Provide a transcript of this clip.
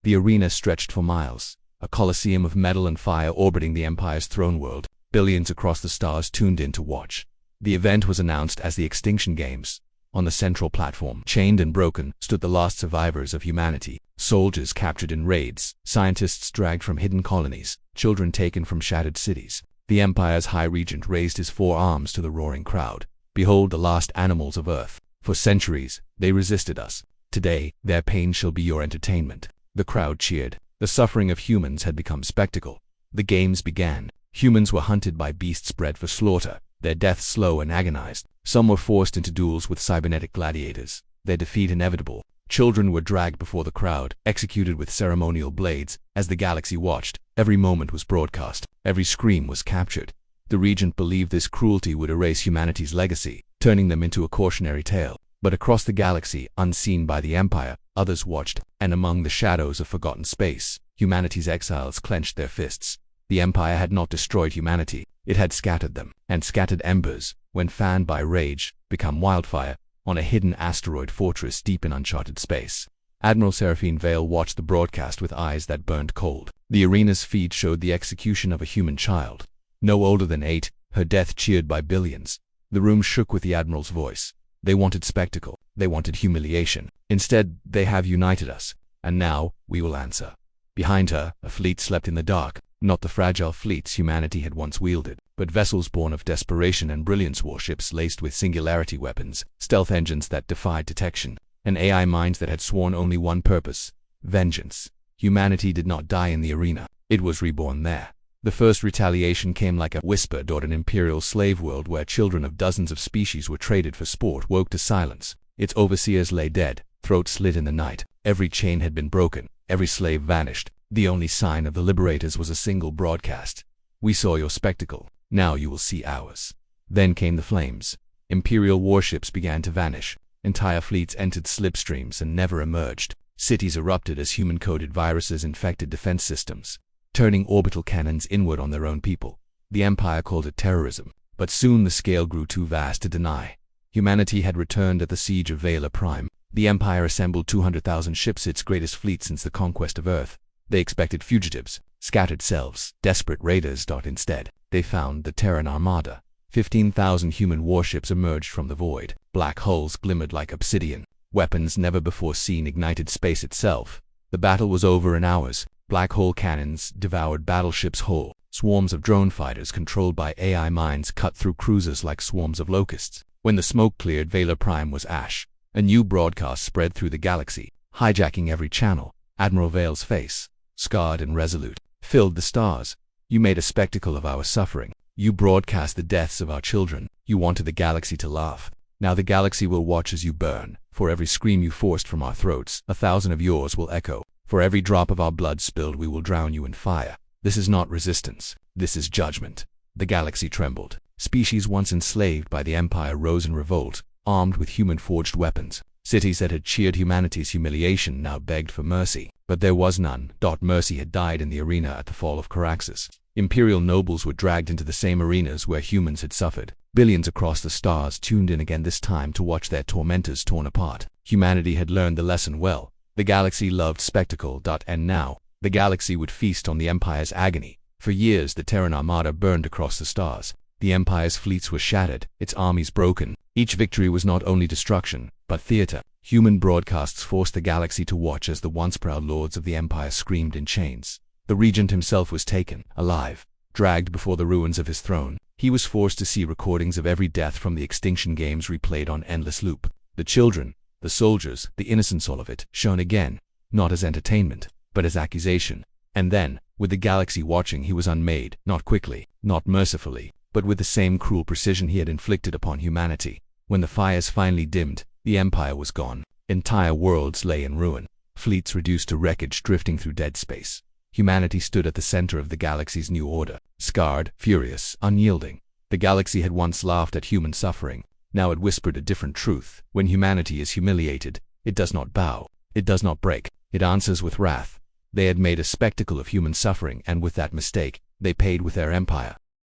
The arena stretched for miles, a coliseum of metal and fire orbiting the Empire's throne world. Billions across the stars tuned in to watch. The event was announced as the Extinction Games. On the central platform, chained and broken, stood the last survivors of humanity. Soldiers captured in raids, scientists dragged from hidden colonies, children taken from shattered cities. The Empire's High Regent raised his four arms to the roaring crowd. Behold the last animals of Earth. For centuries, they resisted us. Today, their pain shall be your entertainment. The crowd cheered. The suffering of humans had become spectacle. The games began. Humans were hunted by beasts bred for slaughter, their deaths slow and agonized. Some were forced into duels with cybernetic gladiators, their defeat inevitable. Children were dragged before the crowd, executed with ceremonial blades. As the galaxy watched, every moment was broadcast, every scream was captured. The Regent believed this cruelty would erase humanity's legacy, turning them into a cautionary tale. But across the galaxy, unseen by the Empire, others watched, and among the shadows of forgotten space, humanity's exiles clenched their fists. The Empire had not destroyed humanity, it had scattered them, and scattered embers, when fanned by rage, become wildfire, on a hidden asteroid fortress deep in uncharted space. Admiral Seraphine Vale watched the broadcast with eyes that burned cold. The arena's feed showed the execution of a human child. No older than 8, her death cheered by billions. The room shook with the Admiral's voice. They wanted spectacle. They wanted humiliation. Instead, they have united us. And now, we will answer. Behind her, a fleet slept in the dark. Not the fragile fleets humanity had once wielded, but vessels born of desperation and brilliance, warships laced with singularity weapons, stealth engines that defied detection, and AI minds that had sworn only one purpose: vengeance. Humanity did not die in the arena. It was reborn there. The first retaliation came like a whisper toward an imperial slave world where children of dozens of species were traded for sport woke to silence. Its overseers lay dead, throats slit in the night. Every chain had been broken, every slave vanished. The only sign of the liberators was a single broadcast. We saw your spectacle. Now you will see ours. Then came the flames. Imperial warships began to vanish. Entire fleets entered slipstreams and never emerged. Cities erupted as human-coded viruses infected defense systems, turning orbital cannons inward on their own people. The Empire called it terrorism, but soon the scale grew too vast to deny. Humanity had returned at the siege of Vela Prime. The Empire assembled 200,000 ships, its greatest fleet since the conquest of Earth. They expected fugitives, scattered selves, desperate raiders. Instead, they found the Terran Armada. 15,000 human warships emerged from the void. Black holes glimmered like obsidian. Weapons never before seen ignited space itself. The battle was over in hours. Black hole cannons devoured battleships whole. Swarms of drone fighters controlled by AI minds cut through cruisers like swarms of locusts. When the smoke cleared, Vela Prime was ash. A new broadcast spread through the galaxy, hijacking every channel. Admiral Vale's face, scarred and resolute, filled the stars. You made a spectacle of our suffering. You broadcast the deaths of our children. You wanted the galaxy to laugh. Now the galaxy will watch as you burn. For every scream you forced from our throats, 1,000 of yours will echo. For every drop of our blood spilled, we will drown you in fire. This is not resistance. This is judgment. The galaxy trembled. Species once enslaved by the Empire rose in revolt, armed with human-forged weapons. Cities that had cheered humanity's humiliation now begged for mercy. But there was none. Mercy had died in the arena at the fall of Caraxes. Imperial nobles were dragged into the same arenas where humans had suffered. Billions across the stars tuned in again, this time to watch their tormentors torn apart. Humanity had learned the lesson well. The galaxy loved spectacle. And now, the galaxy would feast on the Empire's agony. For years, the Terran Armada burned across the stars. The Empire's fleets were shattered, its armies broken. Each victory was not only destruction, but theater. Human broadcasts forced the galaxy to watch as the once proud lords of the Empire screamed in chains. The Regent himself was taken, alive, dragged before the ruins of his throne. He was forced to see recordings of every death from the Extinction Games replayed on endless loop. The children, the soldiers, the innocence, all of it, shown again, not as entertainment, but as accusation. And then, with the galaxy watching, he was unmade, not quickly, not mercifully, but with the same cruel precision he had inflicted upon humanity. When the fires finally dimmed, the Empire was gone. Entire worlds lay in ruin, fleets reduced to wreckage drifting through dead space. Humanity stood at the center of the galaxy's new order, scarred, furious, unyielding. The galaxy had once laughed at human suffering. Now it whispered a different truth. When humanity is humiliated, it does not bow, it does not break, it answers with wrath. They had made a spectacle of human suffering, and with that mistake, they paid with their empire.